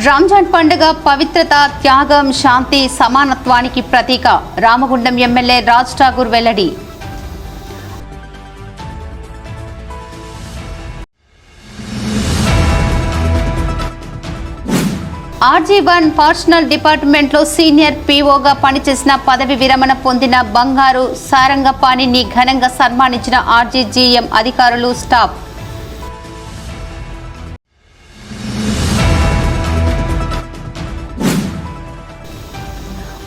రంజాన్ పండుగ పవిత్రత, త్యాగం, శాంతి, సమానత్వానికి ప్రతీక. రామగుండం ఎమ్మెల్యే రాజ్ ఠాకూర్ వెల్లడి. RG1 పర్సనల్ డిపార్ట్మెంట్లో సీనియర్ పీఓగా పనిచేసిన పదవి విరమణ పొందిన బంగారు సారంగపాణిని ఘనంగా సన్మానించిన RGGM అధికారులు, స్టాఫ్.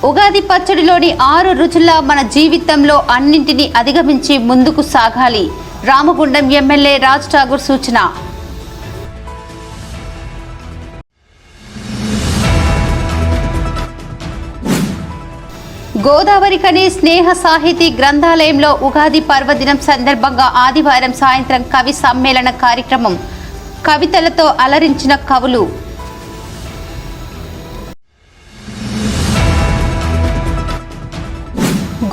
ఉగాది పచ్చడిలోని 6 రుచుల మన జీవితంలో అన్నింటినీ అధిగమించి ముందుకు సాగాలి. రామగుండం ఎమ్మెల్యే రాజ్ ఠాకూర్ సూచన. గోదావరి కని స్నేహ సాహితీ గ్రంథాలయంలో ఉగాది పర్వదినం సందర్భంగా ఆదివారం సాయంత్రం కవి సమ్మేళన కార్యక్రమం. కవితలతో అలరించిన కవులు.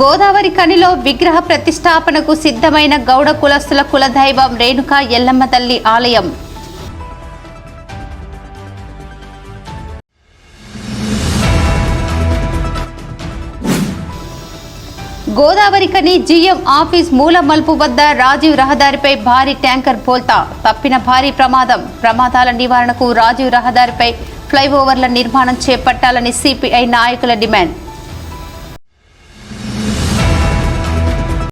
గోదావరి కనిలో విగ్రహ ప్రతిష్టాపనకు సిద్ధమైన గౌడ కులస్తుల కులదైవం రేణుకా ఎల్లమ్మ తల్లి ఆలయం. గోదావరి కని GM ఆఫీస్ మూల మలుపు వద్ద రాజీవ్ రహదారిపై భారీ ట్యాంకర్ బోల్తా. తప్పిన భారీ ప్రమాదం. ప్రమాదాల నివారణకు రాజీవ్ రహదారిపై ఫ్లైఓవర్ల నిర్మాణం చేపట్టాలని CPI నాయకుల డిమాండ్.